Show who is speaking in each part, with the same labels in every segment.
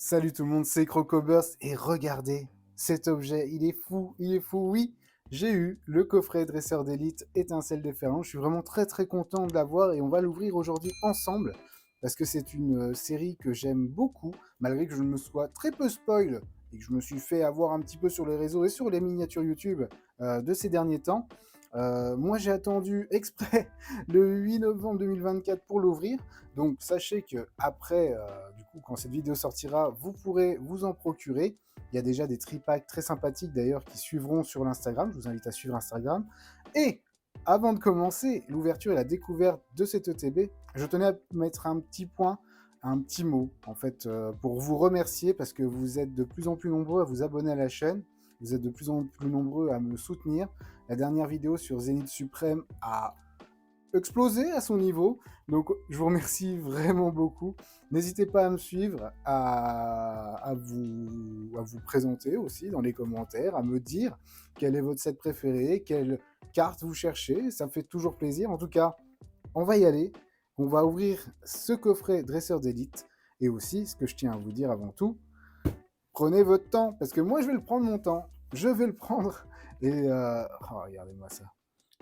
Speaker 1: Salut tout le monde, c'est Crocoburst et regardez cet objet, il est fou, oui, j'ai eu le coffret dresseur d'élite étincelle de Ferland, je suis vraiment très content de l'avoir et on va l'ouvrir aujourd'hui ensemble parce que c'est une série que j'aime beaucoup, malgré que je me sois très peu spoil et que je me suis fait avoir un petit peu sur les réseaux et sur les miniatures YouTube de ces derniers temps. Moi j'ai attendu exprès le 8 novembre 2024 pour l'ouvrir. Donc sachez que après, du coup, quand cette vidéo sortira, vous pourrez vous en procurer. Il y a déjà des tripacks très sympathiques d'ailleurs qui suivront sur l'Instagram. Je vous invite à suivre Instagram. Et avant de commencer l'ouverture et la découverte de cet ETB, je tenais à mettre un petit point, un petit mot, en fait, pour vous remercier parce que vous êtes de plus en plus nombreux à vous abonner à la chaîne. Vous êtes de plus en plus nombreux à me soutenir. La dernière vidéo sur Zénith Suprême a explosé à son niveau. Donc, je vous remercie vraiment beaucoup. N'hésitez pas à me suivre, à vous présenter aussi dans les commentaires, à me dire quel est votre set préféré, quelle carte vous cherchez. Ça me fait toujours plaisir. En tout cas, on va y aller. On va ouvrir ce coffret dresseur d'élite. Et aussi, ce que je tiens à vous dire avant tout, prenez votre temps, parce que moi, je vais le prendre mon temps. Je vais le prendre. Et oh, regardez-moi ça.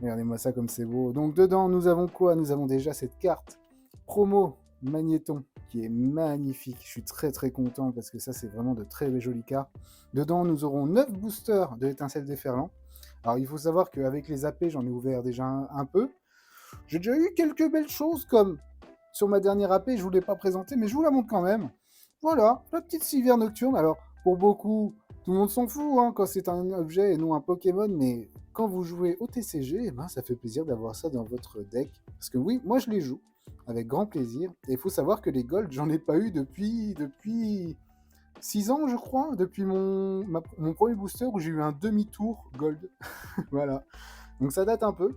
Speaker 1: Regardez-moi ça comme c'est beau. Donc dedans, nous avons quoi? Nous avons déjà cette carte promo Magnéton qui est magnifique. Je suis très content parce que ça, c'est vraiment de très jolies cartes. Dedans, nous aurons 9 boosters de l'étincelle déferlant. Alors, il faut savoir qu'avec les AP, j'en ai ouvert déjà un peu. J'ai déjà eu quelques belles choses comme sur ma dernière AP, je ne vous l'ai pas présentée, mais je vous la montre quand même. Voilà, la petite civière nocturne. Alors, pour beaucoup, tout le monde s'en fout hein, quand c'est un objet et non un Pokémon, mais quand vous jouez au TCG, eh ben, ça fait plaisir d'avoir ça dans votre deck. Parce que oui, moi je les joue avec grand plaisir. Et il faut savoir que les Gold, j'en ai pas eu depuis 6 ans, je crois, depuis mon premier booster où j'ai eu un demi-tour Gold. Voilà. Donc ça date un peu.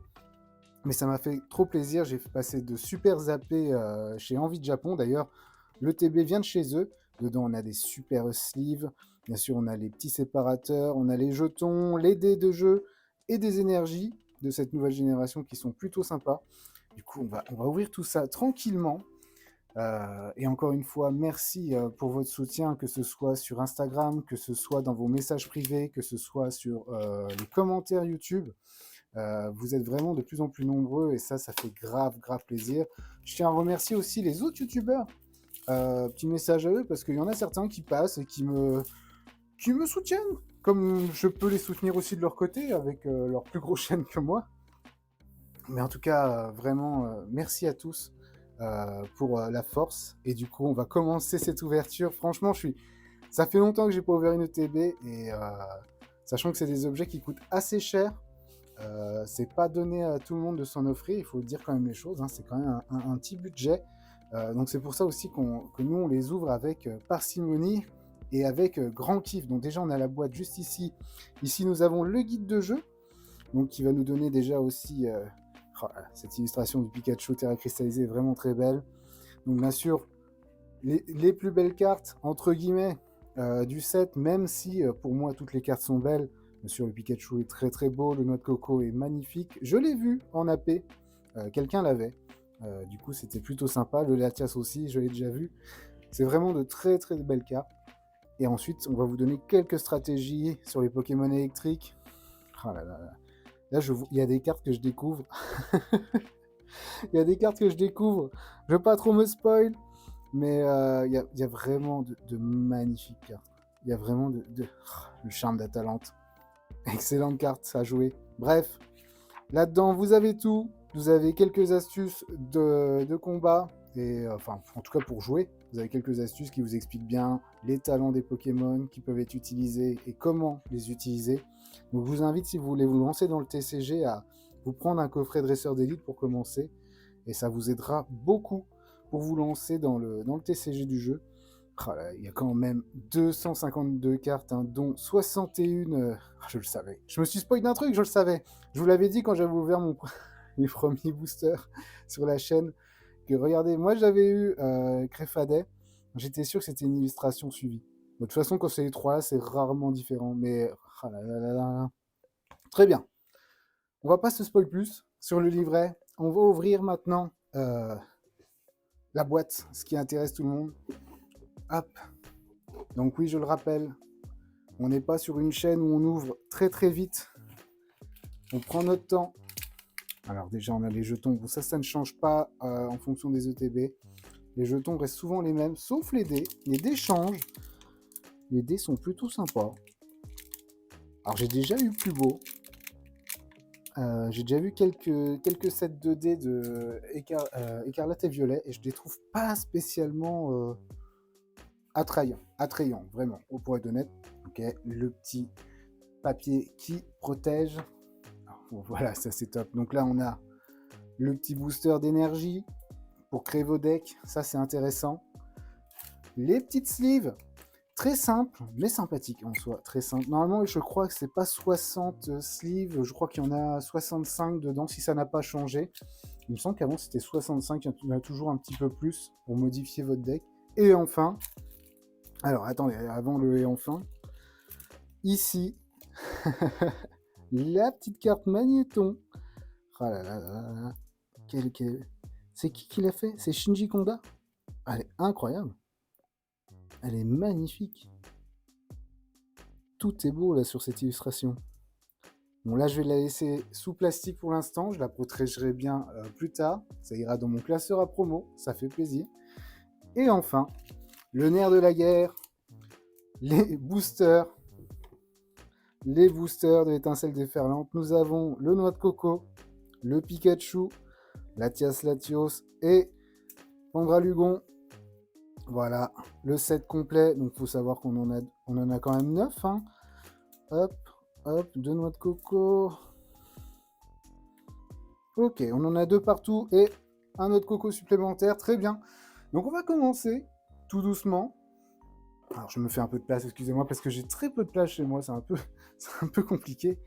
Speaker 1: Mais ça m'a fait trop plaisir, j'ai passé de super zappés chez Envie de Japon. D'ailleurs, le TB vient de chez eux. Dedans, on a des super sleeves. Bien sûr, on a les petits séparateurs, on a les jetons, les dés de jeu et des énergies de cette nouvelle génération qui sont plutôt sympas. Du coup, on va ouvrir tout ça tranquillement. Et encore une fois, merci pour votre soutien, que ce soit sur Instagram, que ce soit dans vos messages privés, que ce soit sur les commentaires YouTube. Vous êtes vraiment de plus en plus nombreux et ça fait grave plaisir. Je tiens à remercier aussi les autres youtubeurs. Petit message à eux parce qu'il y en a certains qui passent et qui me soutiennent. Comme je peux les soutenir aussi de leur côté avec leur plus grosse chaîne que moi. Mais en tout cas, vraiment, merci à tous pour la force. Et du coup, on va commencer cette ouverture. Franchement, ça fait longtemps que j'ai pas ouvert une ETB et sachant que c'est des objets qui coûtent assez cher. C'est pas donné à tout le monde de s'en offrir, il faut dire quand même les choses, hein, c'est quand même un petit budget. Donc c'est pour ça aussi que nous on les ouvre avec parcimonie et avec grand kiff. Donc déjà on a la boîte juste ici. Ici nous avons le guide de jeu, donc qui va nous donner déjà aussi cette illustration du Pikachu terra cristallisé est vraiment très belle. Donc bien sûr les plus belles cartes entre guillemets du set, même si pour moi toutes les cartes sont belles. Bien sûr, le Pikachu est très beau, le noix de coco est magnifique. Je l'ai vu en AP, quelqu'un l'avait. Du coup, c'était plutôt sympa. Le Latias aussi, je l'ai déjà vu. C'est vraiment de très belles cartes. Et ensuite, on va vous donner quelques stratégies sur les Pokémon électriques. Oh là là là. Là, il y a des cartes que je découvre. Il y a des cartes que je découvre. Je veux pas trop me spoil, mais il y a vraiment de magnifiques cartes. Il y a vraiment le charme d'Atalante. Excellente carte à jouer. Bref, là-dedans, vous avez tout. Vous avez quelques astuces de combat. Et enfin, en tout cas pour jouer. Vous avez quelques astuces qui vous expliquent bien les talents des Pokémon qui peuvent être utilisés et comment les utiliser. Donc je vous invite, si vous voulez vous lancer dans le TCG, à vous prendre un coffret dresseur d'élite pour commencer. Et ça vous aidera beaucoup pour vous lancer dans le TCG du jeu. Oh là, il y a quand même 252 cartes, hein, dont 61... je le savais. Je me suis spoilé d'un truc, je le savais. Je vous l'avais dit quand j'avais ouvert mes premiers boosters sur la chaîne. Que regardez, moi j'avais eu Créfadet. J'étais sûr que c'était une illustration suivie. De toute façon, quand c'est les trois là, c'est rarement différent. Mais... oh là là là là. Très bien. On va pas se spoil plus sur le livret. On va ouvrir maintenant la boîte, ce qui intéresse tout le monde. Hop. Donc oui, je le rappelle, on n'est pas sur une chaîne où on ouvre très très vite. On prend notre temps. Alors déjà, on a les jetons. Bon, ça ne change pas en fonction des ETB. Les jetons restent souvent les mêmes, sauf les dés. Les dés changent. Les dés sont plutôt sympas. Alors j'ai déjà eu plus beau. J'ai déjà vu quelques sets de dés de écarlate et violet et je les trouve pas spécialement attrayants, vraiment, pour être honnête. Ok, le petit papier qui protège. Bon, voilà, ça c'est top. Donc là, on a le petit booster d'énergie pour créer vos decks. Ça, c'est intéressant. Les petites sleeves, très simples, mais sympathiques en soi. Très simple. Normalement, je crois que c'est pas 60 sleeves. Je crois qu'il y en a 65 dedans, si ça n'a pas changé. Il me semble qu'avant, c'était 65. Il y en a toujours un petit peu plus pour modifier votre deck. Et enfin, alors attendez, avant le et enfin, ici, la petite carte Magnéton. Oh là là là là. C'est qui l'a fait? C'est Shinji Konda? Elle est incroyable. Elle est magnifique. Tout est beau là sur cette illustration. Bon là je vais la laisser sous plastique pour l'instant. Je la protégerai bien plus tard. Ça ira dans mon classeur à promo. Ça fait plaisir. Et enfin, le nerf de la guerre. Les boosters. Les boosters de l'étincelle déferlante. Nous avons le noix de coco, le Pikachu, Latias Latios et Pandralugon. Voilà, le set complet. Donc, il faut savoir qu'on en a quand même 9. Hein. Hop, hop, 2 noix de coco. Ok, on en a 2 partout et un noix de coco supplémentaire. Très bien. Donc, on va commencer tout doucement. Alors, je me fais un peu de place, excusez-moi, parce que j'ai très peu de place chez moi. C'est un peu compliqué.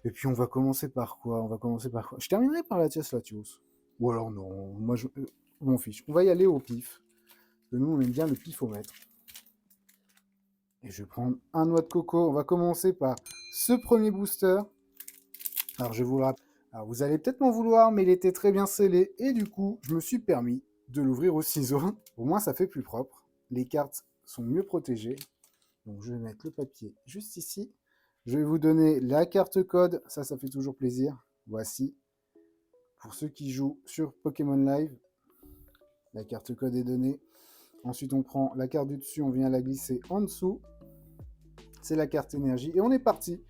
Speaker 1: Et puis, on va commencer par quoi? Je terminerai par Latias Latios. Ou alors, non, moi, je m'en fiche. On va y aller au pif. Que nous, on aime bien le pifomètre. Et je vais prendre un noix de coco. On va commencer par ce premier booster. Alors, je vous le rappelle. Alors, vous allez peut-être m'en vouloir, mais il était très bien scellé. Et du coup, je me suis permis de l'ouvrir au ciseau. Au moins, ça fait plus propre. Les cartes sont mieux protégées. Donc, je vais mettre le papier juste ici. Je vais vous donner la carte code. Ça fait toujours plaisir. Voici. Pour ceux qui jouent sur Pokémon Live, la carte code est donnée. Ensuite, on prend la carte du dessus, on vient la glisser en dessous. C'est la carte énergie. Et on est parti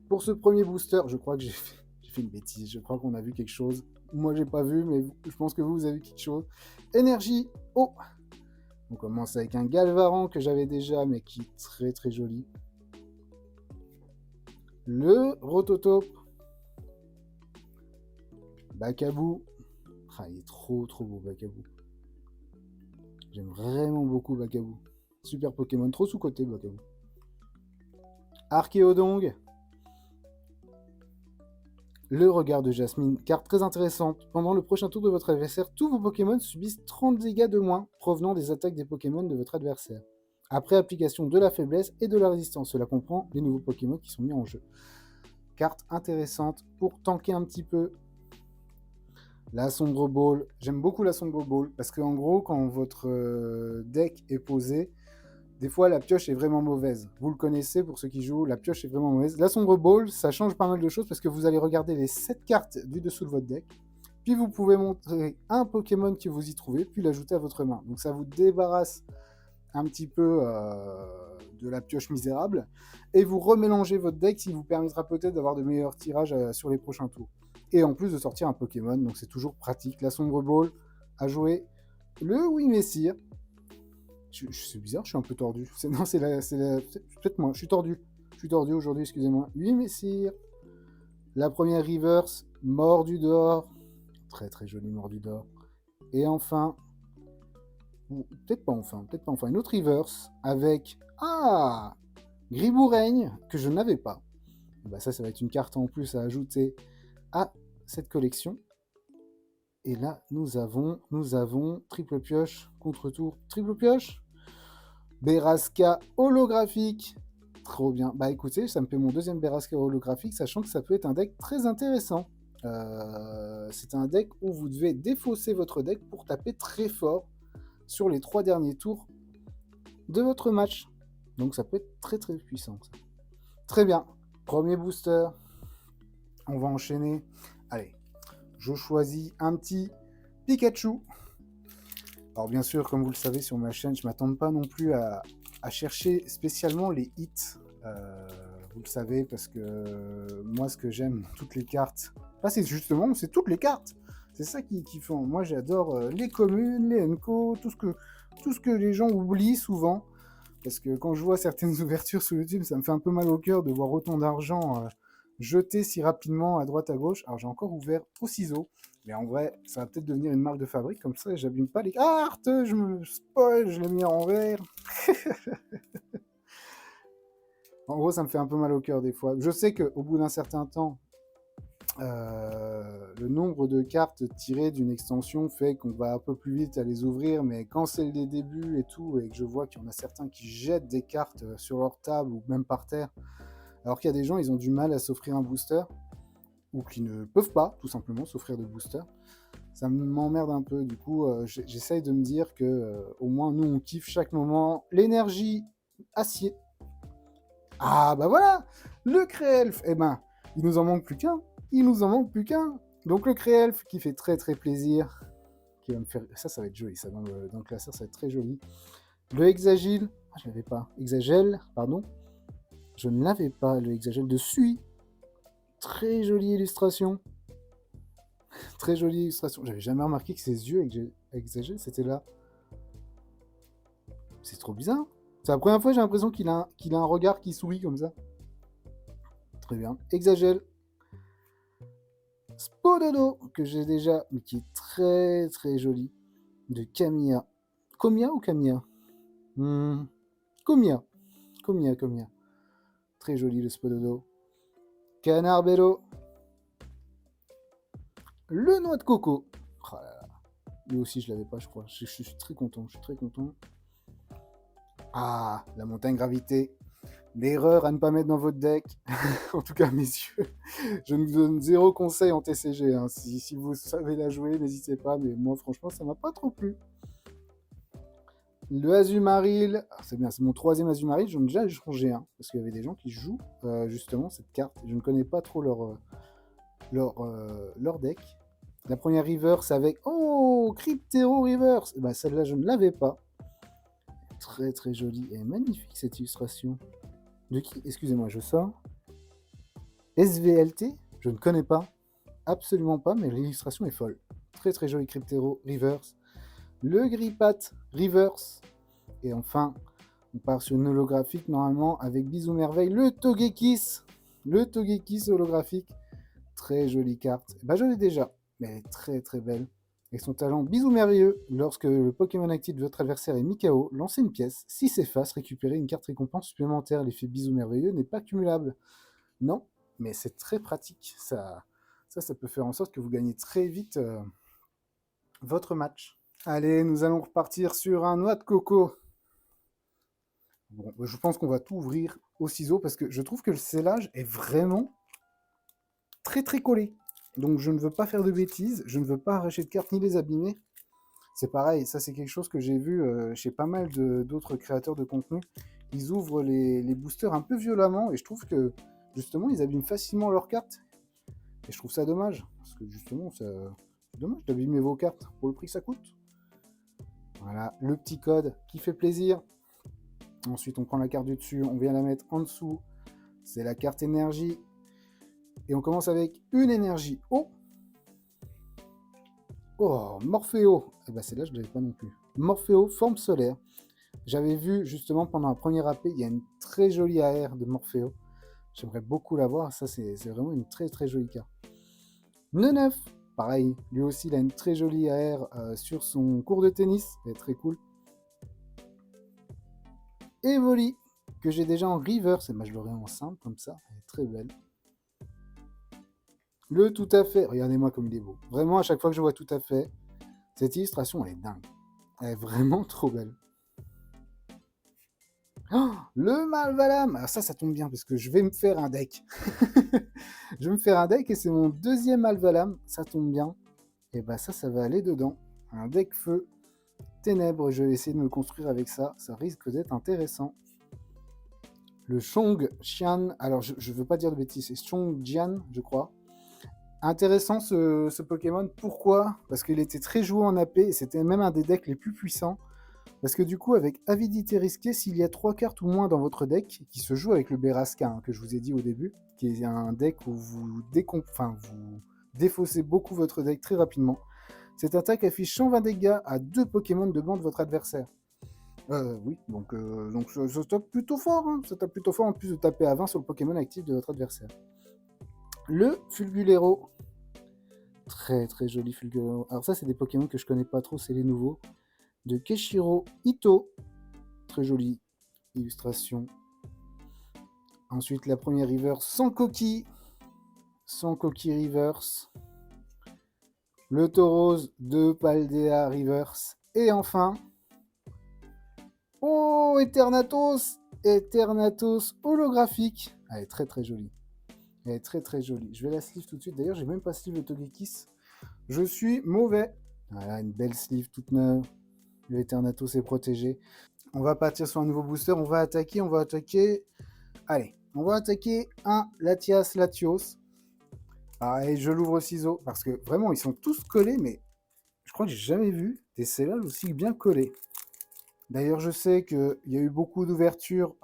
Speaker 1: pour ce premier booster. Je crois que j'ai fait une bêtise. Je crois qu'on a vu quelque chose. Moi, j'ai pas vu, mais je pense que vous avez vu quelque chose. Énergie. Oh! On commence avec un Galvaran que j'avais déjà, mais qui est très très joli. Le Rototope. Bakabou. Ah, il est trop beau, Bakabou. J'aime vraiment beaucoup Bakabou. Super Pokémon, trop sous-côté Bakabou. Archéodong. Le regard de Jasmine, carte très intéressante. Pendant le prochain tour de votre adversaire, tous vos Pokémon subissent 30 dégâts de moins provenant des attaques des Pokémon de votre adversaire. Après application de la faiblesse et de la résistance. Cela comprend les nouveaux Pokémon qui sont mis en jeu. Carte intéressante pour tanker un petit peu. La Sombre Ball. J'aime beaucoup la Sombre Ball parce qu'en gros, quand votre deck est posé, des fois, la pioche est vraiment mauvaise. Vous le connaissez, pour ceux qui jouent, la pioche est vraiment mauvaise. La Sombre Ball, ça change pas mal de choses parce que vous allez regarder les 7 cartes du dessous de votre deck. Puis vous pouvez montrer un Pokémon que vous y trouvez, puis l'ajouter à votre main. Donc ça vous débarrasse un petit peu de la pioche misérable. Et vous remélangez votre deck, ce qui vous permettra peut-être d'avoir de meilleurs tirages sur les prochains tours. Et en plus de sortir un Pokémon, donc c'est toujours pratique. La Sombre Ball a joué le Wimessir. C'est bizarre, je suis un peu tordu. C'est peut-être moi, je suis tordu. Je suis tordu aujourd'hui, excusez-moi. Oui, messire. La première reverse, Mordudor. Très très joli Mordudor. Et enfin, peut-être pas enfin, une autre reverse avec Griboureigne, que je n'avais pas. Et bah ça va être une carte en plus à ajouter à cette collection. Et là, nous avons triple pioche, contre-tour, triple pioche. Berasca holographique. Trop bien. Bah écoutez, ça me fait mon deuxième Berasca holographique, sachant que ça peut être un deck très intéressant. C'est un deck où vous devez défausser votre deck pour taper très fort sur les 3 derniers tours de votre match. Donc ça peut être très très puissant. Ça. Très bien. Premier booster. On va enchaîner. Allez, je choisis un petit Pikachu. Alors bien sûr, comme vous le savez sur ma chaîne, je ne m'attends pas non plus à chercher spécialement les hits. Vous le savez, parce que moi, ce que j'aime dans toutes les cartes, c'est justement, c'est toutes les cartes. C'est ça qui font. Moi, j'adore les communes, les Enco, tout ce que les gens oublient souvent. Parce que quand je vois certaines ouvertures sur YouTube, ça me fait un peu mal au cœur de voir autant d'argent jeté si rapidement à droite à gauche. Alors j'ai encore ouvert au ciseau. Mais en vrai, ça va peut-être devenir une marque de fabrique, comme ça j'abîme pas les cartes, je me spoil, je les mets en vert. En gros, ça me fait un peu mal au cœur des fois. Je sais qu'au bout d'un certain temps, le nombre de cartes tirées d'une extension fait qu'on va un peu plus vite à les ouvrir, mais quand c'est les débuts et tout, et que je vois qu'il y en a certains qui jettent des cartes sur leur table ou même par terre, alors qu'il y a des gens, ils ont du mal à s'offrir un booster, ou qui ne peuvent pas, tout simplement, s'offrir de booster, ça m'emmerde un peu. Du coup, j'essaye de me dire que au moins, nous, on kiffe chaque moment. L'énergie acier. Ah, bah voilà, le Créelf. Eh ben, il nous en manque plus qu'un. Il nous en manque plus qu'un. Donc le Créelf qui fait très très plaisir. Qui va me faire... Ça va être joli, ça, dans le classeur, ça va être très joli. Le Hexagile. Ah, je l'avais pas. Hexagel, pardon. Je ne l'avais pas, le Hexagel de Sui. Très jolie illustration. Très jolie illustration. J'avais jamais remarqué que ses yeux Hexagel, c'était là. C'est trop bizarre. C'est la première fois j'ai l'impression qu'il a un regard qui sourit comme ça. Très bien. Hexagel. Spododo, que j'ai déjà, mais qui est très très joli. De Camilla. Comia ou Camilla Comia. Comia. Très joli le Spododo. Canarbello. Le noix de coco. Oh là là. Lui aussi je l'avais pas, je crois. Je suis très content. Ah, la montagne gravité. L'erreur à ne pas mettre dans votre deck. En tout cas, messieurs, je vous donne zéro conseil en TCG. Hein. Si vous savez la jouer, n'hésitez pas. Mais moi, franchement, ça m'a pas trop plu. Le Azumarill, c'est bien, c'est mon troisième Azumarill. J'en ai déjà changé un. Parce qu'il y avait des gens qui jouent justement cette carte. Je ne connais pas trop leur deck. La première Reverse avec... Oh, Cryptero Reverse. Bah, celle-là, je ne l'avais pas. Très très jolie et magnifique cette illustration. De qui? Excusez-moi, je sors. SVLT, je ne connais pas, absolument pas, mais l'illustration est folle. Très très joli Cryptero Reverse. Le Gripat Reverse. Et enfin, on part sur une holographique normalement avec Bisou Merveille. Le Togekiss. Le Togekiss holographique. Très jolie carte. Bah, je l'ai déjà, mais elle est très très belle. Et son talent Bisou Merveilleux. Lorsque le Pokémon actif de votre adversaire est mis KO, lancez une pièce. Si s'efface, récupérez une carte récompense supplémentaire. L'effet Bisou Merveilleux n'est pas cumulable. Non, mais c'est très pratique. Ça peut faire en sorte que vous gagnez très vite votre match. Allez, nous allons repartir sur un noix de coco. Bon, je pense qu'on va tout ouvrir au ciseau parce que je trouve que le scellage est vraiment très très collé. Donc je ne veux pas faire de bêtises, je ne veux pas arracher de cartes ni les abîmer. C'est pareil, ça c'est quelque chose que j'ai vu chez pas mal d'autres créateurs de contenu. Ils ouvrent les boosters un peu violemment et je trouve que justement ils abîment facilement leurs cartes. Et je trouve ça dommage, parce que justement c'est dommage d'abîmer vos cartes pour le prix que ça coûte. Voilà, le petit code qui fait plaisir. Ensuite on prend la carte du dessus, on vient la mettre en dessous. C'est la carte énergie. Et on commence avec une énergie eau. Oh, Morpheo. Eh ben celle-là, je ne l'avais pas non plus. Morpheo, forme solaire. J'avais vu justement pendant un premier AP, il y a une très jolie AR de Morpheo. J'aimerais beaucoup la voir. Ça, c'est vraiment une très très jolie carte. Neneuf, pareil. Lui aussi, il a une très jolie AR sur son cours de tennis. Elle est très cool. Evoli, que j'ai déjà en reverse. Et ben, je l'aurai en simple comme ça. Elle est très belle. Le tout à fait, regardez-moi comme il est beau. Vraiment, à chaque fois que je vois tout à fait, cette illustration, elle est dingue. Elle est vraiment trop belle. Oh, le Malvalam. Alors ça tombe bien parce que je vais me faire un deck. Je vais me faire un deck et c'est mon deuxième Malvalam. Ça tombe bien. Et bah ça va aller dedans. Un deck feu. Ténèbres, je vais essayer de me construire avec ça. Ça risque d'être intéressant. Le Chong Xian, alors je veux pas dire de bêtises, c'est Chong Jian, je crois. Intéressant ce Pokémon, pourquoi? Parce qu'il était très joué en AP, et c'était même un des decks les plus puissants. Parce que du coup, avec Avidité Risquée, s'il y a 3 cartes ou moins dans votre deck, qui se joue avec le Beraska, hein, que je vous ai dit au début, qui est un deck où vous défaussez beaucoup votre deck très rapidement, cette attaque affiche 120 dégâts à 2 Pokémon de banc de votre adversaire. Oui, donc ça tape plutôt fort, hein. Ça tape plutôt fort en plus de taper à 20 sur le Pokémon actif de votre adversaire. Le Fulgulero. Très très joli Fulgulero. Alors ça, c'est des Pokémon que je connais pas trop, c'est les nouveaux. De Keshiro Ito. Très jolie illustration. Ensuite, la première reverse sans coquille. Sans coquille reverse. Le Tauros de Paldea reverse. Et enfin... Oh, Eternatus! Eternatus holographique. Elle est très très jolie. Elle est très très jolie. Je vais la sleeve tout de suite. D'ailleurs, j'ai même pas sleeve le Togekiss. Je suis mauvais. Voilà, une belle sleeve toute neuve. Le Eternatus est protégé. On va partir sur un nouveau booster. On va attaquer. Allez, on va attaquer un Latias Latios. Allez, je l'ouvre au ciseau. Parce que vraiment, ils sont tous collés. Mais je crois que j'ai jamais vu des céréales aussi bien collés. D'ailleurs, je sais qu'il y a eu beaucoup d'ouvertures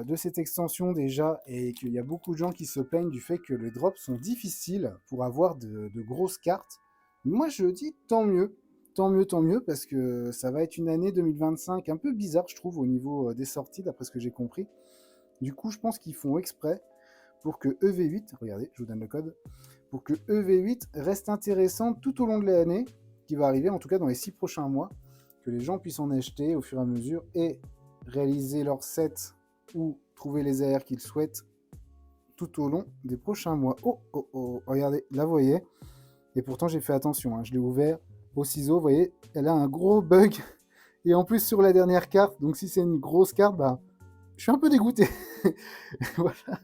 Speaker 1: de cette extension déjà et qu'il y a beaucoup de gens qui se plaignent du fait que les drops sont difficiles pour avoir de grosses cartes. Moi, je dis tant mieux. Tant mieux, parce que ça va être une année 2025 un peu bizarre, je trouve, au niveau des sorties, d'après ce que j'ai compris. Du coup, je pense qu'ils font exprès pour que EV8, regardez, je vous donne le code, pour que EV8 reste intéressant tout au long de l'année, qui va arriver en tout cas dans les 6 prochains mois, que les gens puissent en acheter au fur et à mesure et réaliser leur set ou trouver les AR qu'ils souhaitent tout au long des prochains mois. Oh, oh, oh, regardez, là, vous voyez, et pourtant j'ai fait attention, hein, je l'ai ouvert au ciseau, vous voyez, elle a un gros bug, et en plus sur la dernière carte, donc si c'est une grosse carte, bah, je suis un peu dégoûté. Voilà.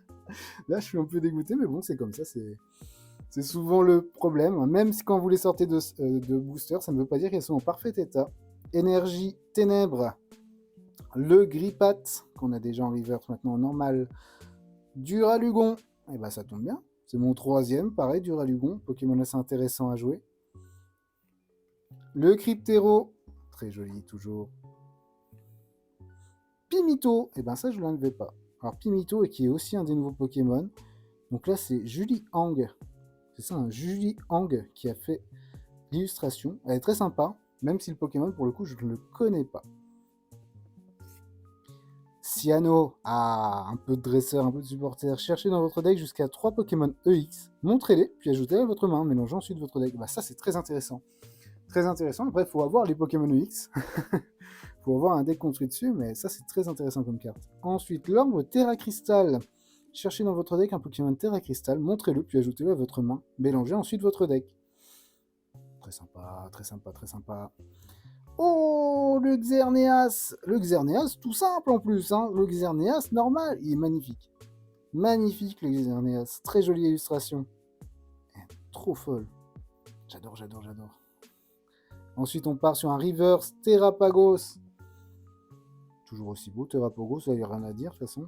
Speaker 1: Là, je suis un peu dégoûté, mais bon, c'est comme ça, c'est souvent le problème. Même si quand vous les sortez de booster, ça ne veut pas dire qu'elles sont en parfait état. Énergie Ténèbres, le Gripat, qu'on a déjà en reverse maintenant en normal, Duralugon, et bah ça tombe bien, c'est mon 3e, pareil, Duralugon, Pokémon assez intéressant à jouer. Le Cryptero, très joli toujours. Pimito, et ben ça je ne l'enlevais pas. Alors Pimito, qui est aussi un des nouveaux Pokémon, donc là c'est Julie Hang, c'est ça, un Julie Hang qui a fait l'illustration, elle est très sympa, même si le Pokémon pour le coup je ne le connais pas. Cyano, un peu de dresseur, un peu de supporter. Cherchez dans votre deck jusqu'à 3 Pokémon EX, montrez-les, puis ajoutez-les à votre main, mélangez ensuite votre deck. Bah ça c'est très intéressant. Très intéressant, après il faut avoir les Pokémon EX. Il faut avoir un deck construit dessus, mais ça c'est très intéressant comme carte. Ensuite, l'orbe Terra Crystal. Cherchez dans votre deck un Pokémon Terra Crystal, montrez-le, puis ajoutez-le à votre main. Mélangez ensuite votre deck. Très sympa, très sympa, très sympa. Oh, le Xerneas! Le Xerneas, tout simple en plus, hein. Le Xerneas normal, il est magnifique. Magnifique le Xerneas, très jolie illustration. Trop folle. J'adore, j'adore, j'adore. Ensuite, on part sur un reverse Terrapagos. Toujours aussi beau, Terrapagos, il n'y a rien à dire de toute façon.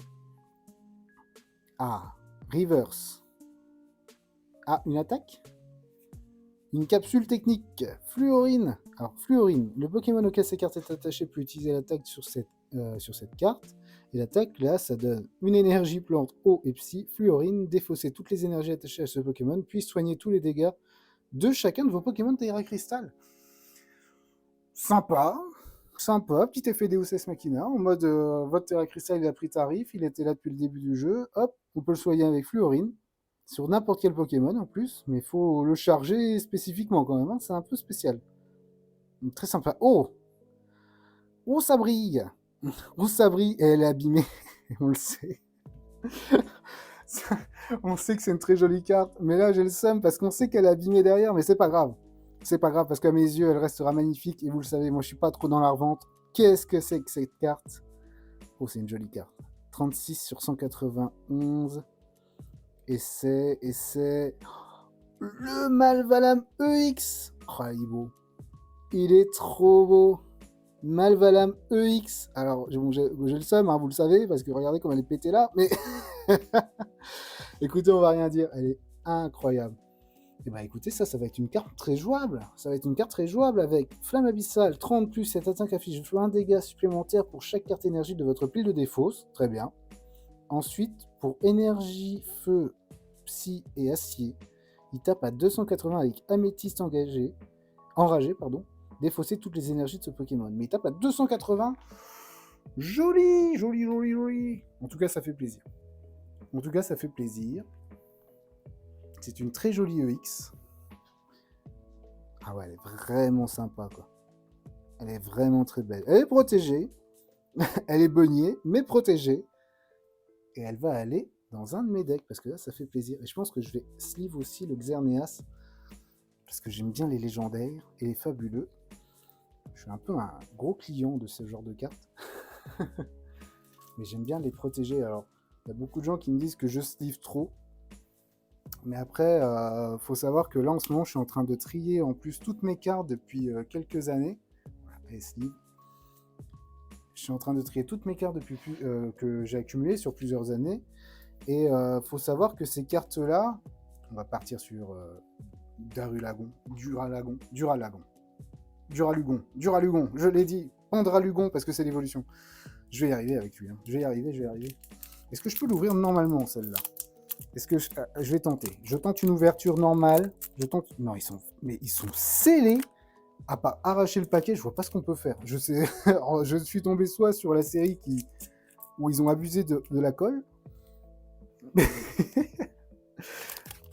Speaker 1: Reverse. Une attaque? Une capsule technique, Fluorine. Alors, Fluorine, le Pokémon auquel cette carte est attachée peut utiliser l'attaque sur cette carte. Et l'attaque, là, ça donne une énergie plante, eau et psy. Fluorine, défausser toutes les énergies attachées à ce Pokémon, puis soigner tous les dégâts de chacun de vos Pokémon Terra Crystal. Sympa, sympa, petit effet Deus Ex Machina, en mode votre Terra Crystal il a pris tarif, il était là depuis le début du jeu, hop, on peut le soigner avec Fluorine, sur n'importe quel Pokémon en plus, mais il faut le charger spécifiquement quand même, hein, c'est un peu spécial. Donc, très sympa. Oh, ça brille. Oh, ça brille, et elle est abîmée, on le sait. On sait que c'est une très jolie carte, mais là j'ai le seum parce qu'on sait qu'elle est abîmée derrière, mais c'est pas grave. C'est pas grave parce qu'à mes yeux elle restera magnifique et vous le savez, moi je suis pas trop dans la revente. Qu'est-ce que c'est que cette carte? Oh, c'est une jolie carte. 36 sur 191. Et c'est le Malvalam EX. Oh, il est beau. Il est trop beau. Malvalam EX. Alors, j'ai le seum, hein, vous le savez, parce que regardez comme elle est pétée là. Mais écoutez, on va rien dire. Elle est incroyable. Et bah écoutez, ça va être une carte très jouable. Ça va être une carte très jouable avec Flamme Abyssale, 30+, cette attaque affiche 1 dégâts supplémentaire pour chaque carte énergie de votre pile de défausse. Très bien. Ensuite, pour énergie, feu, psy et acier, il tape à 280 avec améthyste enragé, défausser toutes les énergies de ce Pokémon. Mais il tape à 280. Joli, joli, joli, joli. En tout cas, ça fait plaisir. C'est une très jolie EX. Ah ouais, elle est vraiment sympa, quoi. Elle est vraiment très belle. Elle est protégée. Elle est bugnée, mais protégée. Et elle va aller dans un de mes decks, parce que là, ça fait plaisir. Et je pense que je vais sleeve aussi le Xerneas, parce que j'aime bien les légendaires et les fabuleux. Je suis un peu un gros client de ce genre de cartes. Mais j'aime bien les protéger. Alors, il y a beaucoup de gens qui me disent que je sleeve trop. Mais après, faut savoir que là, en ce moment, je suis en train de trier en plus toutes mes cartes depuis quelques années. Voilà, et sleeve. Je suis en train de trier toutes mes cartes depuis que j'ai accumulées sur plusieurs années. Et faut savoir que ces cartes-là, on va partir sur Duralagon, je l'ai dit, Pandralugon, parce que c'est l'évolution. Je vais y arriver avec lui, hein. Je vais y arriver. Est-ce que je peux l'ouvrir normalement, celle-là? Est-ce que je vais tenter? Je tente une ouverture normale. Non, ils sont scellés. À pas arracher le paquet, je vois pas ce qu'on peut faire. Je suis tombé soit sur la série où ils ont abusé de la colle,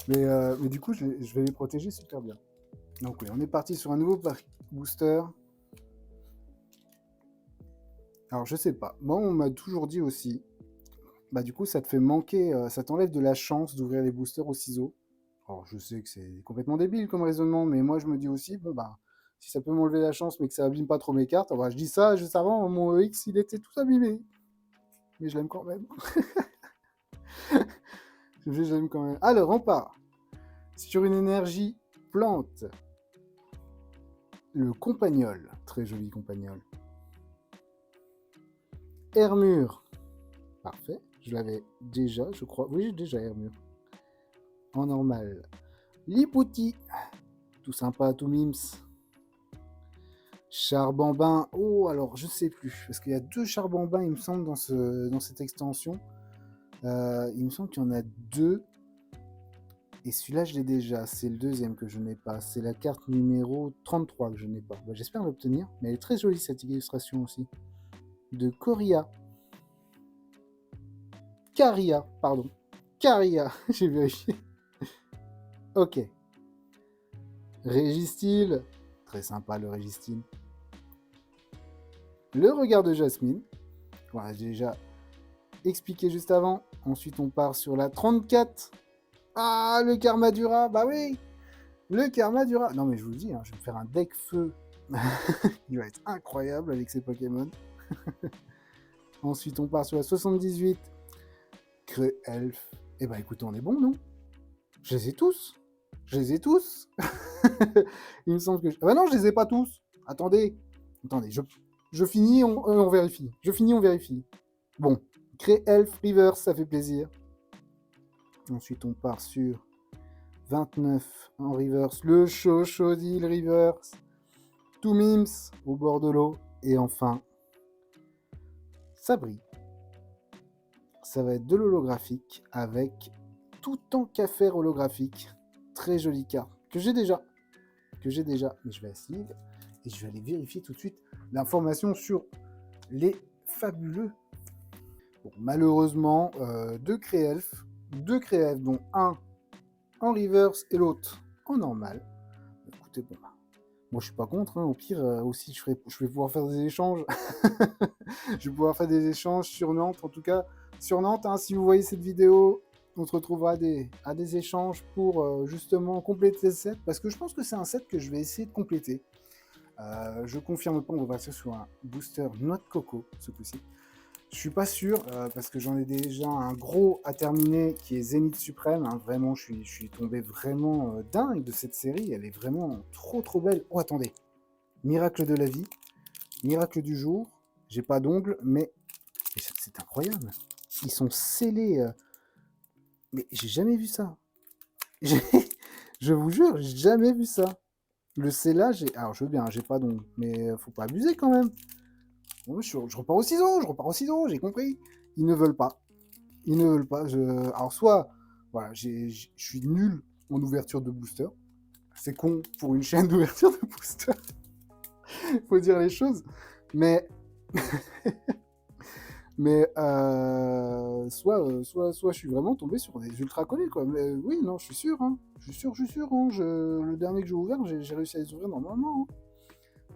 Speaker 1: mais du coup, je vais les protéger super bien. Donc oui, on est parti sur un nouveau booster. Alors je sais pas. Moi, on m'a toujours dit aussi, bah du coup, ça te fait manquer, ça t'enlève de la chance d'ouvrir les boosters au ciseau. Alors je sais que c'est complètement débile comme raisonnement, mais moi je me dis aussi, bon bah, si ça peut m'enlever la chance, mais que ça abîme pas trop mes cartes, alors, bah, je dis ça juste avant, mon EX il était tout abîmé. Mais je l'aime quand même. Je l'aime quand même. Alors on part sur une énergie plante. Le Compagnol, très joli Compagnol. Hermure, parfait, je l'avais déjà, je crois. Oui, j'ai déjà Hermure. En normal. Lipouti, tout sympa, tout mims. Charbambin, oh, alors je sais plus, parce qu'il y a 2 Charbambins, il me semble, dans cette extension. Il me semble qu'il y en a 2. Et celui-là, je l'ai déjà. C'est le deuxième que je n'ai pas. C'est la carte numéro 33 que je n'ai pas. Bah, j'espère l'obtenir. Mais elle est très jolie, cette illustration aussi. De Caria, pardon. Caria, j'ai vérifié. Ok. Régistyle. Très sympa, le Régistyle. Le regard de Jasmine. Voilà, j'ai déjà expliqué juste avant. Ensuite, on part sur la 34. Ah, le Karmadura. Bah oui, le Karmadura. Non, mais je vous le dis, hein, je vais me faire un deck feu. Il va être incroyable avec ces Pokémon. Ensuite, on part sur la 78. Cré-Elf. Eh ben, écoutez, on est bon, non? Je les ai tous. Il me semble que... Ah bah non, je les ai pas tous. Attendez, je finis, on vérifie. Bon, Cré-Elf Reverse, ça fait plaisir. Ensuite, on part sur 29 en reverse. Le Chochodile reverse. Tout Mims au bord de l'eau. Et enfin, ça brille. Ça va être de l'holographique avec tout en qu'à holographique. Très jolie carte que j'ai déjà. Mais je vais essayer et je vais aller vérifier tout de suite l'information sur les fabuleux. Bon, malheureusement, 2 Cré-Elf, dont un en reverse et l'autre en normal. Écoutez, bon, moi je suis pas contre, hein. Au pire, aussi je vais pouvoir faire des échanges. Je vais pouvoir faire des échanges sur Nantes, en tout cas sur Nantes, hein, si vous voyez cette vidéo, on se retrouvera à des échanges pour justement compléter le set, parce que je pense que c'est un set que je vais essayer de compléter. Je confirme pas, on va passer sur un booster noix de coco ce coup-ci. Je suis pas sûr, parce que j'en ai déjà un gros à terminer qui est Zénith Suprême, hein. Vraiment, je suis tombé vraiment dingue de cette série, elle est vraiment trop belle. Oh, attendez, Miracle de la vie, Miracle du jour. J'ai pas d'ongles, mais c'est incroyable. Ils sont scellés. Mais j'ai jamais vu ça. J'ai- Je vous jure, j'ai jamais vu ça. Le scellage, alors je veux bien, j'ai pas d'ongles, mais faut pas abuser quand même. Bon, je repars au ciseau, j'ai compris. Ils ne veulent pas. Ils ne veulent pas. Alors soit, voilà, je suis nul en ouverture de booster. C'est con pour une chaîne d'ouverture de booster. Faut dire les choses. Mais soit je suis vraiment tombé sur des ultra connus, quoi. Mais oui, non, je suis sûr, hein. Je suis sûr, hein. Le dernier que j'ai ouvert, j'ai réussi à les ouvrir normalement, hein.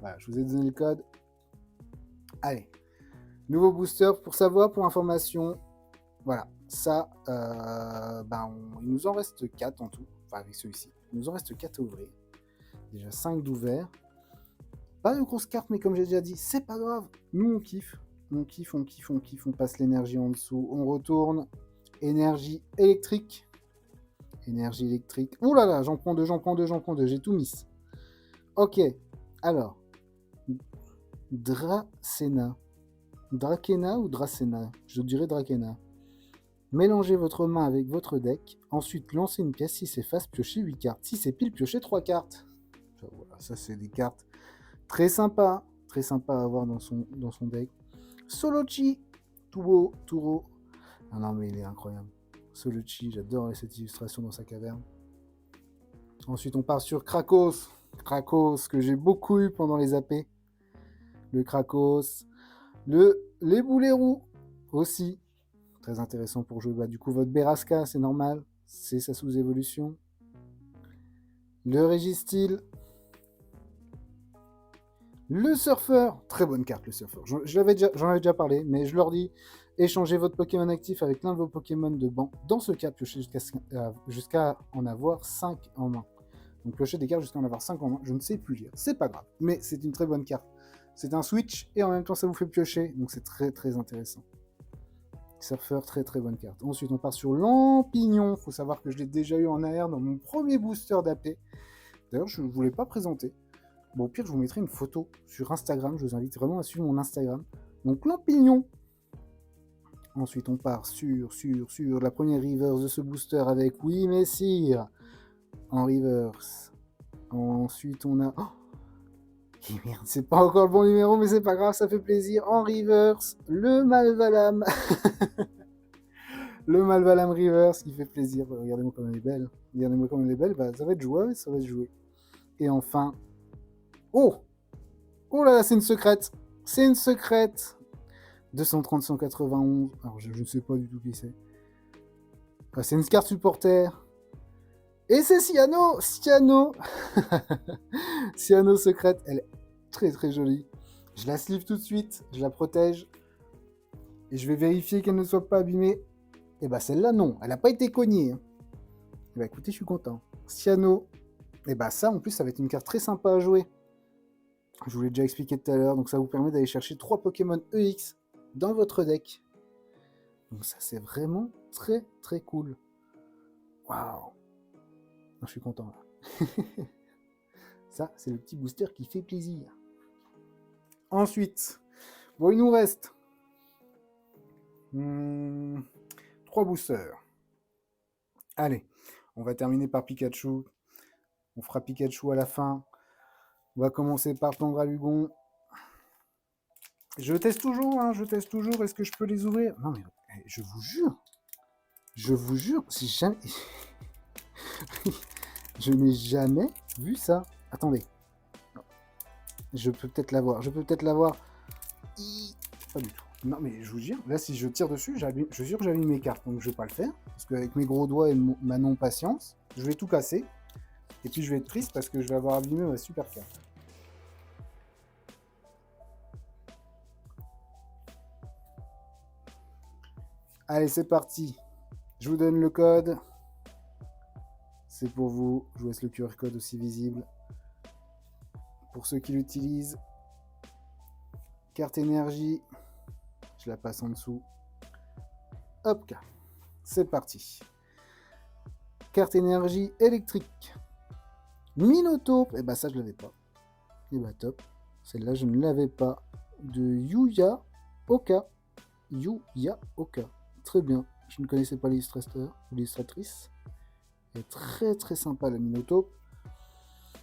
Speaker 1: Voilà, je vous ai donné le code. Allez, nouveau booster pour savoir, pour information. Voilà, ça, il nous en reste 4 en tout, enfin avec celui-ci. Il nous en reste 4 à ouvrir. Déjà 5 d'ouverts. Pas de grosses cartes, mais comme j'ai déjà dit, c'est pas grave. Nous, on kiffe. On kiffe, on kiffe, on kiffe. On passe l'énergie en dessous. On retourne. Énergie électrique. Énergie électrique. Ouh là là, j'en prends deux. J'ai tout mis. Ok. Alors. Dracena. Drakena ou Dracena? Je dirais Drakena. Mélangez votre main avec votre deck. Ensuite, lancez une pièce. Si c'est face, piochez 8 cartes. Si c'est pile, piochez 3 cartes. Voilà, ça, c'est des cartes très sympas à avoir dans son deck. Solochi, Turo. Ah non, mais il est incroyable. Solochi, j'adore cette illustration dans sa caverne. Ensuite, on part sur Krakos. Krakos, que j'ai beaucoup eu pendant les AP. Le Krakos. Les boulets roux aussi. Très intéressant pour jouer. Bah, du coup, votre Beraska, c'est normal. C'est sa sous-évolution. Le Régistil. Le surfeur, très bonne carte le surfeur. J'en avais déjà parlé, mais je leur dis, échangez votre Pokémon actif avec l'un de vos Pokémon de banc. Dans ce cas, piochez jusqu'à en avoir 5 en main. Donc piochez des cartes jusqu'à en avoir 5 en main. Je ne sais plus lire, c'est pas grave, mais c'est une très bonne carte. C'est un switch et en même temps ça vous fait piocher, donc c'est très très intéressant. Surfeur, très très bonne carte. Ensuite on part sur Lampignon. Faut savoir que je l'ai déjà eu en AR dans mon premier booster d'AP. D'ailleurs je ne voulais pas présenter. Bon, au pire, je vous mettrai une photo sur Instagram. Je vous invite vraiment à suivre mon Instagram. Donc, Lampignon. Ensuite, on part sur la première reverse de ce booster avec Oui Messire en reverse. Ensuite, on a... Oh, merde, c'est pas encore le bon numéro, mais c'est pas grave, ça fait plaisir. En reverse, le Malvalam. Le Malvalam reverse qui fait plaisir. Regardez-moi comme elle est belle. Regardez-moi comme elle est belle. Bah, ça va être joué, ça va être joué. Et enfin... Oh! Oh là là, c'est une secrète. C'est une secrète. 230 191. Alors, je ne sais pas du tout qui c'est. Ah, c'est une carte supporter. Et c'est Cyano. Cyano secrète. Elle est très très jolie. Je la sleeve tout de suite. Je la protège. Et je vais vérifier qu'elle ne soit pas abîmée. Et bah celle-là, non. Elle n'a pas été cognée. Et bah écoutez, je suis content. Cyano. Et bah ça, en plus, ça va être une carte très sympa à jouer. Je vous l'ai déjà expliqué tout à l'heure. Donc ça vous permet d'aller chercher 3 Pokémon EX dans votre deck. Donc ça, c'est vraiment très très cool. Waouh. Je suis content là. Ça, c'est le petit booster qui fait plaisir. Ensuite, bon, il nous reste 3 boosters. Allez, on va terminer par Pikachu. On fera Pikachu à la fin. On va commencer par Tangralugon. Je teste toujours, hein, je teste toujours. Est-ce que je peux les ouvrir? Non, mais je vous jure, si jamais... je n'ai jamais vu ça. Attendez. Je peux peut-être l'avoir. Pas du tout. Non, mais je vous jure, là, si je tire dessus, je jure que j'abîme mes cartes. Donc, je vais pas le faire. Parce qu'avec mes gros doigts et ma non-patience, je vais tout casser. Et puis, je vais être triste parce que je vais avoir abîmé ma super carte. Allez, c'est parti. Je vous donne le code. C'est pour vous. Je vous laisse le QR code aussi visible. Pour ceux qui l'utilisent. Carte énergie. Je la passe en dessous. Hop, c'est parti. Carte énergie électrique. Minotaure. Et bah ça, je l'avais pas. Et bah top. Celle-là, je ne l'avais pas. De Yuya Oka. Yuya Oka. Très bien. Je ne connaissais pas l'illustrateur ou l'illustratrice. Elle est très très sympa la Minotaur.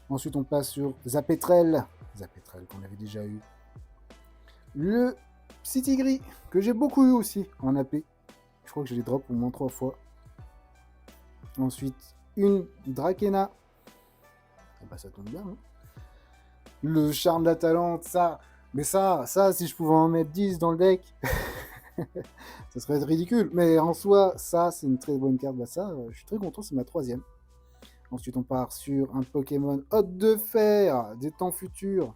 Speaker 1: Ensuite, on passe sur Zapetrel. Zapetrel qu'on avait déjà eu. Le Psy-Tigri, que j'ai beaucoup eu aussi en AP. Je crois que je l'ai drop au moins 3 fois. Ensuite, une Drakena. Ah bah ça tombe bien, hein. Le charme d'Atalante, ça. Mais ça, si je pouvais en mettre 10 dans le deck, ça serait ridicule. Mais en soi, ça, c'est une très bonne carte. Bah ça, je suis très content, c'est ma 3e. Ensuite, on part sur un Pokémon Hôte de Fer, des temps futurs.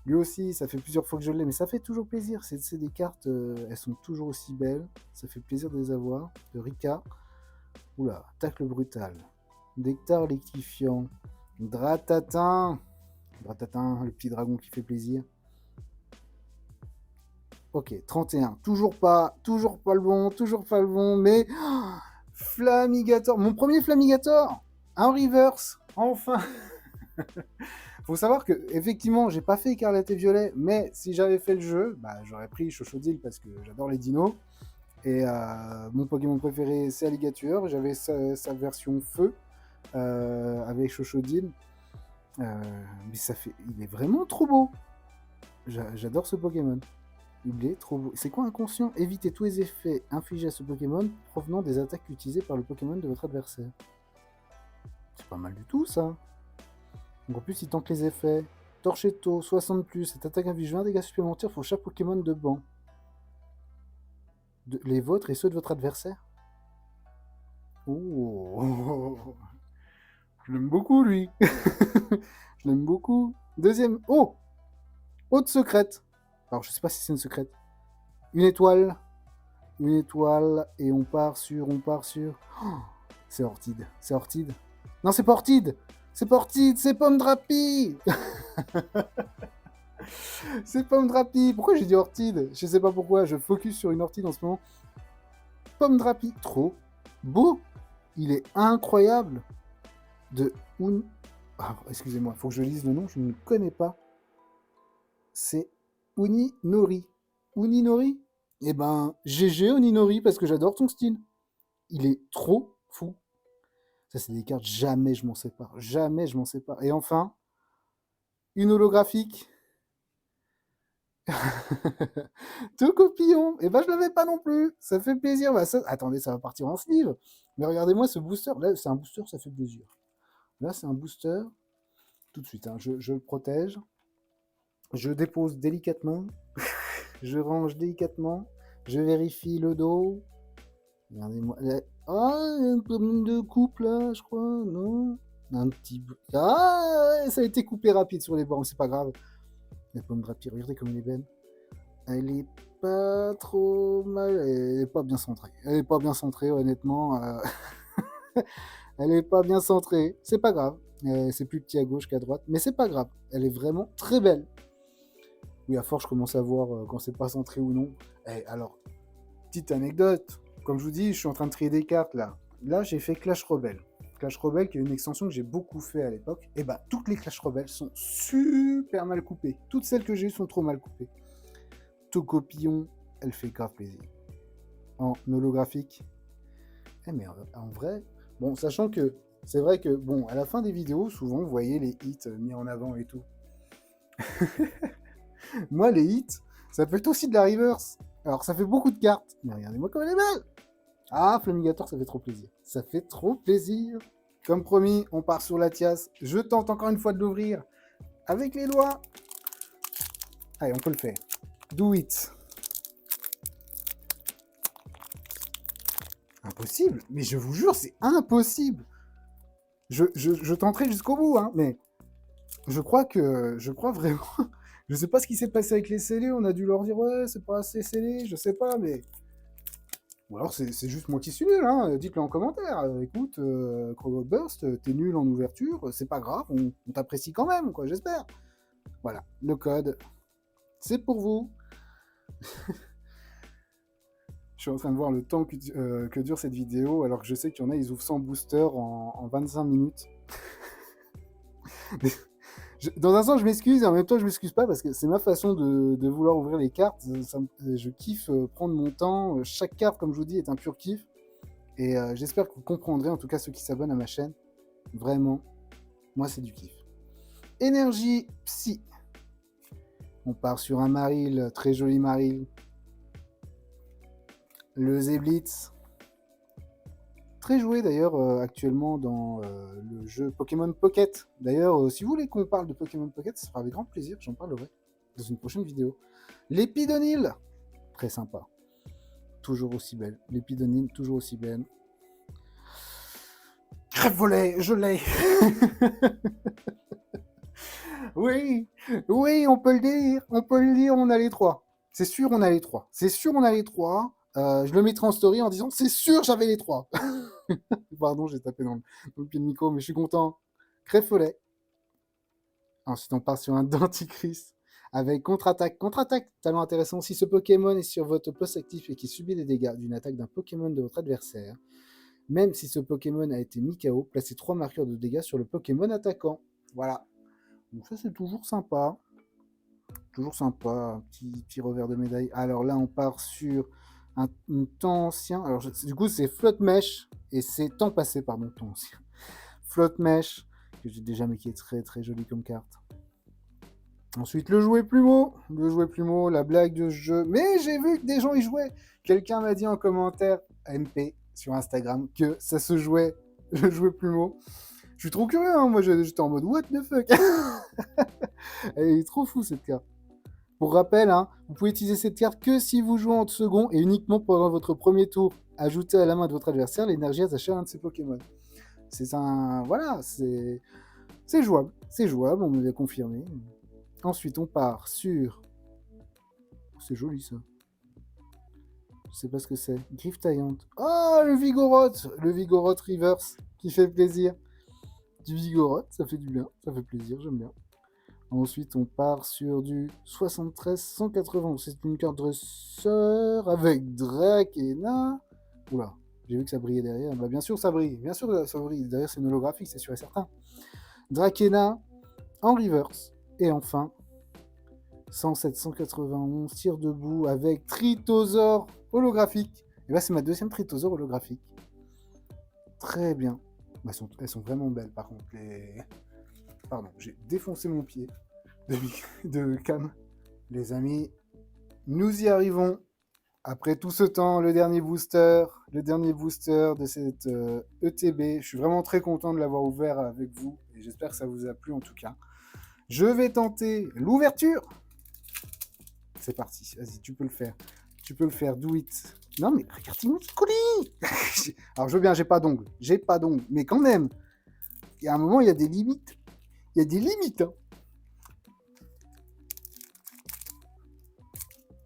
Speaker 1: Lui aussi, ça fait plusieurs fois que je l'ai, mais ça fait toujours plaisir. C'est des cartes, elles sont toujours aussi belles. Ça fait plaisir de les avoir. De Rika. Oula, tacle brutal. Nectar électrifiant. Dratatin. Dratatin, le petit dragon qui fait plaisir. Ok, 31. Toujours pas le bon, mais... Flamigator. Mon premier Flamigator. Un reverse. Enfin. Faut savoir que, effectivement, j'ai pas fait Écarlate et Violet, mais si j'avais fait le jeu, bah, j'aurais pris Chochodile parce que j'adore les dinos. Et mon Pokémon préféré, c'est Alligator. J'avais sa version feu avec Chochodile. Mais il est vraiment trop beau. J'adore ce Pokémon. Il est trop beau. C'est quoi inconscient? Évitez tous les effets infligés à ce Pokémon provenant des attaques utilisées par le Pokémon de votre adversaire. C'est pas mal du tout, ça. Donc en plus, il tank les effets. Torchetto, 60+, cette attaque inflige 20 dégâts supplémentaires pour chaque Pokémon de banc. Les vôtres et ceux de votre adversaire. Oh, je l'aime beaucoup, lui. Je l'aime beaucoup. Deuxième. Oh, haute secrète. Alors, je sais pas si c'est une secrète. Une étoile. Une étoile. Et on part sur... Oh, c'est Ortide. C'est Ortide. Non, c'est pas Ortide. C'est pas Ortide, c'est Pomme Drapi. C'est Pomme Drapi. Pourquoi j'ai dit Ortide? Je sais pas pourquoi. Je focus sur une Ortide en ce moment. Pomme Drapi. Trop beau. Il est incroyable. De Ah, excusez-moi, il faut que je lise le nom, je ne le connais pas. C'est Uninori. Uninori? Eh ben, GG Uninori, parce que j'adore ton style. Il est trop fou. Ça, c'est des cartes, jamais je m'en sépare. Jamais je m'en sépare. Et enfin, une holographique. Tout copillon. Eh ben, je l'avais pas non plus. Ça fait plaisir. Bah, ça... Attendez, ça va partir en sleeve. Mais regardez-moi ce booster. Là, c'est un booster, ça fait plaisir. Là, c'est un booster. Tout de suite, hein, je le protège. Je dépose délicatement. Je range délicatement. Je vérifie le dos. Regardez-moi. Ah, il y a un problème de coupe là, je crois. Non. Un petit. Ah, ça a été coupé rapide sur les bords, mais c'est pas grave. La pomme rapide, regardez comme elle est belle. Elle est pas trop mal. Elle est pas bien centrée. Elle est pas bien centrée, honnêtement. Elle est pas bien centrée. C'est pas grave. C'est plus petit à gauche qu'à droite, mais c'est pas grave. Elle est vraiment très belle. Oui, à force, je commence à voir quand c'est pas centré ou non. Alors, petite anecdote. Comme je vous dis, je suis en train de trier des cartes là. Là, j'ai fait Clash Rebelle. Clash Rebelle, qui est une extension que j'ai beaucoup fait à l'époque. Et bah, toutes les Clash Rebelles sont super mal coupées. Toutes celles que j'ai eues sont trop mal coupées. Tocopillon, elle fait grave plaisir. En holographique. Mais en vrai, bon, sachant que c'est vrai que, bon, à la fin des vidéos, souvent, vous voyez les hits mis en avant et tout. Moi, les hits, ça peut être aussi de la reverse. Alors, ça fait beaucoup de cartes. Mais regardez-moi comme elle est belle. Ah, Flamigator, ça fait trop plaisir. Ça fait trop plaisir. Comme promis, on part sur la Latias. Je tente encore une fois de l'ouvrir avec les doigts. Allez, on peut le faire. Do it. Impossible. Mais je vous jure, c'est impossible. Je tenterai jusqu'au bout, hein, mais je crois vraiment... Je sais pas ce qui s'est passé avec les scellés, on a dû leur dire ouais, c'est pas assez scellé, je sais pas, mais... Ou alors c'est juste moi qui suis nul, hein. Dites-le en commentaire. Écoute, Burst, t'es nul en ouverture, c'est pas grave, on t'apprécie quand même, quoi, j'espère. Voilà, le code, c'est pour vous. Je suis en train de voir le temps que dure cette vidéo, alors que je sais qu'il y en a, ils ouvrent 100 boosters en 25 minutes. Dans un sens, je m'excuse et en même temps, je m'excuse pas parce que c'est ma façon de vouloir ouvrir les cartes. Je kiffe prendre mon temps. Chaque carte, comme je vous dis, est un pur kiff. Et j'espère que vous comprendrez, en tout cas ceux qui s'abonnent à ma chaîne. Vraiment, moi, c'est du kiff. Énergie Psy. On part sur un Maril, très joli Maril. Le Zeblitz. Très joué d'ailleurs actuellement dans le jeu Pokémon Pocket. D'ailleurs, si vous voulez qu'on parle de Pokémon Pocket, ça sera avec grand plaisir, j'en parlerai dans une prochaine vidéo. L'Épidonyle, très sympa. Toujours aussi belle. L'Épidonyle, toujours aussi belle. Crève-volet, je l'ai. Oui, oui, on peut le dire, on a les trois. C'est sûr, on a les trois. C'est sûr, on a les trois. Je le mettrai en story en disant, c'est sûr, j'avais les trois. Pardon, j'ai tapé dans le pied de micro, mais je suis content. Crève-follet. Ensuite, on part sur un Denticris avec contre-attaque. Contre-attaque, talent intéressant. Si ce Pokémon est sur votre poste actif et qu'il subit des dégâts d'une attaque d'un Pokémon de votre adversaire, même si ce Pokémon a été mis KO, placez 3 marqueurs de dégâts sur le Pokémon attaquant. Voilà. Donc ça, c'est toujours sympa. Toujours sympa, un petit revers de médaille. Alors là, on part sur un temps ancien. Alors, du coup, c'est Flotte Mèche et c'est temps passé, pardon, temps ancien. Flotte Mèche, que j'ai déjà, mais qui est très très joli comme carte. Ensuite, le jouet plumeau. Le jouet plumeau, la blague de ce jeu. Mais j'ai vu que des gens y jouaient. Quelqu'un m'a dit en commentaire, MP, sur Instagram, que ça se jouait, le jouet plumeau. Je suis trop curieux, hein. Moi j'étais en mode what the fuck. Elle est trop fou cette carte. Pour rappel, hein, vous pouvez utiliser cette carte que si vous jouez en second et uniquement pendant votre premier tour. Ajoutez à la main de votre adversaire l'énergie attachée à un de ses Pokémon. C'est un... Voilà, c'est jouable. C'est jouable, on me l'a confirmé. Ensuite, on part sur... C'est joli ça. Je sais pas ce que c'est. Grifftaillant. Oh, le Vigoroth. Le Vigoroth Reverse qui fait plaisir. Du Vigoroth, ça fait du bien. Ça fait plaisir, j'aime bien. Ensuite, on part sur du 73-180. C'est une carte dresseur avec Drakena. Oula, j'ai vu que ça brillait derrière. Bah, bien sûr, ça brille. Bien sûr, ça brille. Derrière, c'est une holographique, c'est sûr et certain. Drakena en reverse. Et enfin, 107-191, tir debout avec Tritosaur holographique. Et là, c'est ma deuxième Tritosaur holographique. Très bien. Bah, elles sont vraiment belles, par contre. Pardon, j'ai défoncé mon pied de cam. Les amis, nous y arrivons. Après tout ce temps, le dernier booster de cette ETB. Je suis vraiment très content de l'avoir ouvert avec vous et j'espère que ça vous a plu en tout cas. Je vais tenter l'ouverture. C'est parti, vas-y, tu peux le faire. Tu peux le faire, do it. Non mais regarde-moi ce colis. Alors je veux bien, j'ai pas d'ongles, mais quand même, il y a un moment, il y a des limites. Il y a des limites. Hein.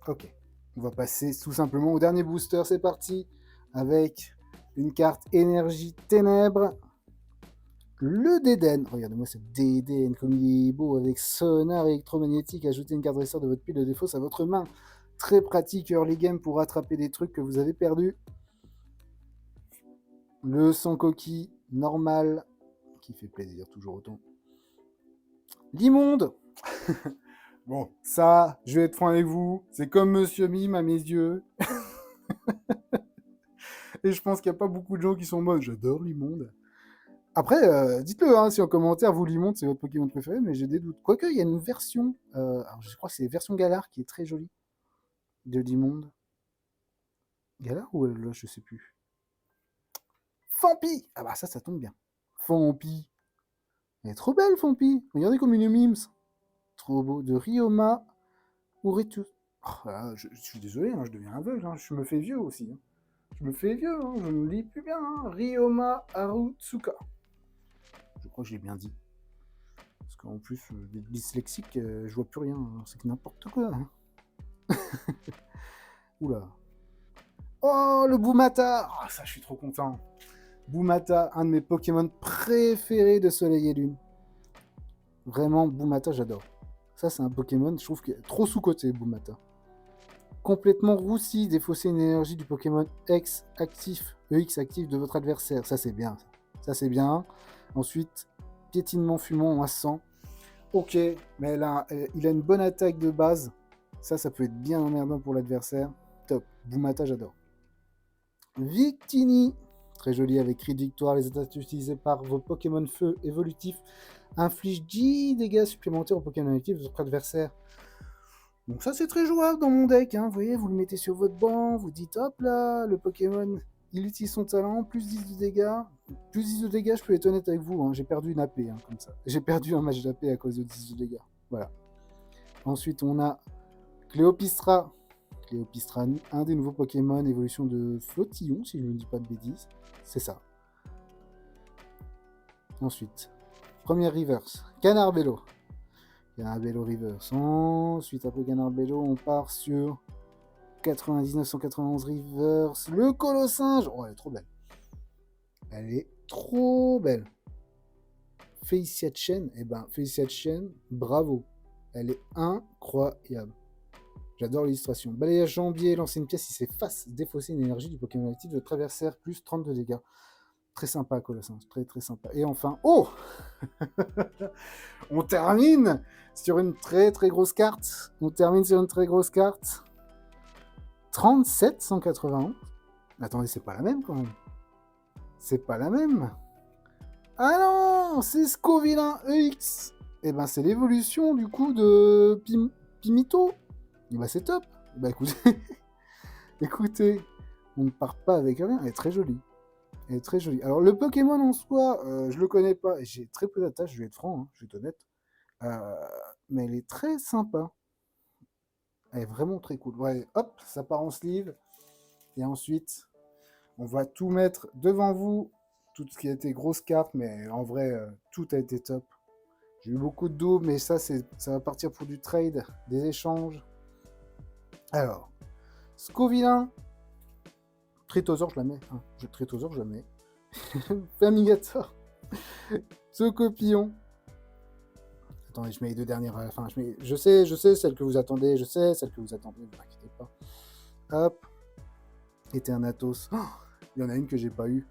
Speaker 1: Ok. On va passer tout simplement au dernier booster. C'est parti. Avec une carte énergie ténèbres. Le Dédenne. Regardez-moi ce Dédenne comme il est beau. Avec sonar électromagnétique. Ajoutez une carte dresseur de votre pile de défausse à votre main. Très pratique early game pour rattraper des trucs que vous avez perdus. Le sans coquille normal. Qui fait plaisir toujours autant. L'immonde. Bon, ça, je vais être franc avec vous, c'est comme Monsieur Mime à mes yeux. Et je pense qu'il n'y a pas beaucoup de gens qui sont en mode « J'adore l'immonde ». Après, dites-le hein, si en commentaire, vous, l'immonde, c'est votre Pokémon préféré, mais j'ai des doutes. Quoique, il y a une version, alors je crois que c'est la version Galar qui est très jolie, de l'immonde. Galar ou là, je sais plus. Fampi. Ah bah ça tombe bien. Fampi. Elle est trop belle, Fampi. Regardez comme une mimes. Trop beau. De Ryoma Uritu. Oh, là, je suis désolé, hein, je deviens aveugle, hein, je me fais vieux aussi. Hein. Je me fais vieux, hein, je ne lis plus bien. Hein. Ryoma Arutsuka. Je crois que je l'ai bien dit. Parce qu'en plus, des dyslexiques, je vois plus rien. Hein. C'est que n'importe quoi. Hein. Oula. Oh, le Boumata. Oh, ça, je suis trop content. Boumata, un de mes Pokémon préférés de Soleil et Lune. Vraiment, Boumata, j'adore. Ça, c'est un Pokémon, je trouve, qui est trop sous-coté, Boumata. Complètement roussi, défausser une énergie du Pokémon EX actif de votre adversaire. Ça, c'est bien. Ça, c'est bien. Ensuite, piétinement fumant à 100. Ok, mais là, il a une bonne attaque de base. Ça peut être bien emmerdant pour l'adversaire. Top. Boumata, j'adore. Victini. Très joli avec cri de victoire. Les attaques utilisées par vos Pokémon feu évolutifs infligent 10 dégâts supplémentaires aux Pokémon actifs de votre adversaire. Donc ça, c'est très jouable dans mon deck. Hein. Vous voyez, vous le mettez sur votre banc, vous dites, hop là, le Pokémon, il utilise son talent, plus 10 de dégâts. Plus 10 de dégâts, je peux être honnête avec vous, hein, j'ai perdu une AP, hein, comme ça. J'ai perdu un match d'AP à cause de 10 de dégâts. Voilà. Ensuite, on a Cléopistra. Cléopistra, un des nouveaux Pokémon, évolution de Flottillon, si je ne dis pas de bêtises. C'est ça. Ensuite, première reverse, Canarbello. Canarbello reverse. Ensuite, après Canarbello, on part sur 99-191 reverse. Le Colossinge. Oh, elle est trop belle. Elle est trop belle. Félicia Chen, Félicia Chen, bravo. Elle est incroyable. J'adore l'illustration. Balayage jambier, lancer une pièce, il s'efface, défausser une énergie du Pokémon actif de votre adversaire, plus 30 de dégâts. Très sympa, Colossinge, très très sympa. Et enfin, oh on termine sur une très très grosse carte. 37 191. Attendez, c'est pas la même quand même. C'est pas la même. Ah non, c'est Scovillain EX. Et c'est l'évolution du coup de Pimito. Et c'est top. Écoutez, écoutez, on ne part pas avec rien. Elle est très jolie. Elle est très jolie. Alors le Pokémon en soi, je le connais pas. J'ai très peu d'attaches, je vais être franc, hein, je vais être honnête. Mais elle est très sympa. Elle est vraiment très cool. Ouais, hop, ça part en sleeve. Et ensuite, on va tout mettre devant vous. Tout ce qui a été grosse carte, mais en vrai, tout a été top. J'ai eu beaucoup de doubles, mais ça va partir pour du trade, des échanges. Alors, Scovillain, Tritosor, je la mets. Hein. Tritosor, je la mets. Famigator, Tocopillon. Attendez, je mets les deux dernières à la fin. Je sais celle que vous attendez. Je sais celle que vous attendez. Ne vous inquiétez pas. Hop. Eternatos. Oh, il y en a une que j'ai pas eu.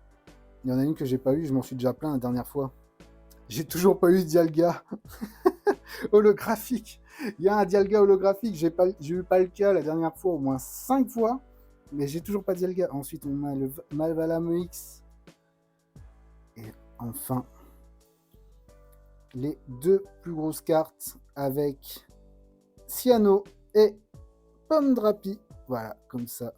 Speaker 1: Je m'en suis déjà plaint la dernière fois. J'ai toujours pas eu Dialga holographique. Il y a un Dialga holographique. J'ai eu Palkia la dernière fois au moins 5 fois. Mais j'ai toujours pas Dialga. Ensuite, on a le Malvalam X. Et enfin, les deux plus grosses cartes avec Cyano et Pomme Drapi. Voilà, comme ça.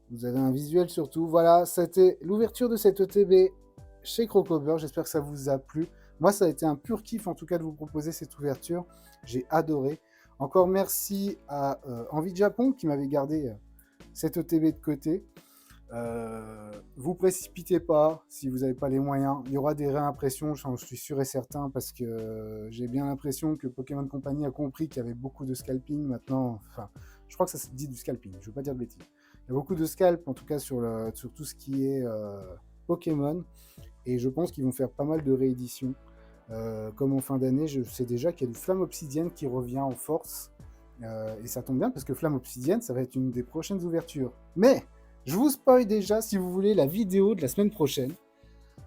Speaker 1: Vous avez un visuel surtout. Voilà, c'était l'ouverture de cette ETB chez Crocober. J'espère que ça vous a plu. Moi, ça a été un pur kiff, en tout cas, de vous proposer cette ouverture. J'ai adoré. Encore merci à Envie de Japon qui m'avait gardé cette ETB de côté. Vous précipitez pas si vous n'avez pas les moyens. Il y aura des réimpressions, je suis sûr et certain, parce que j'ai bien l'impression que Pokémon Company a compris qu'il y avait beaucoup de scalping maintenant. Enfin, je crois que ça se dit du scalping, je ne veux pas dire de bêtises. Il y a beaucoup de scalp, en tout cas sur tout ce qui est Pokémon, et je pense qu'ils vont faire pas mal de rééditions. Comme en fin d'année, je sais déjà qu'il y a du Flamme Obsidienne qui revient en force, et ça tombe bien parce que Flamme Obsidienne, ça va être une des prochaines ouvertures. Mais je vous spoil déjà, si vous voulez, la vidéo de la semaine prochaine.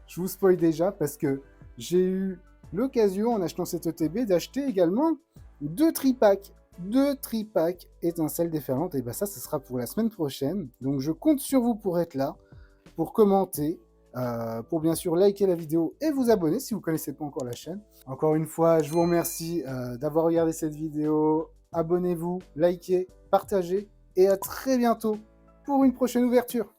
Speaker 1: Je vous spoil déjà parce que j'ai eu l'occasion, en achetant cette ETB, d'acheter également 2 tripacks. 2 tripacks étincelles déferlantes. Et ça, ce sera pour la semaine prochaine. Donc, je compte sur vous pour être là, pour commenter, pour bien sûr liker la vidéo et vous abonner si vous ne connaissez pas encore la chaîne. Encore une fois, je vous remercie d'avoir regardé cette vidéo. Abonnez-vous, likez, partagez et à très bientôt pour une prochaine ouverture.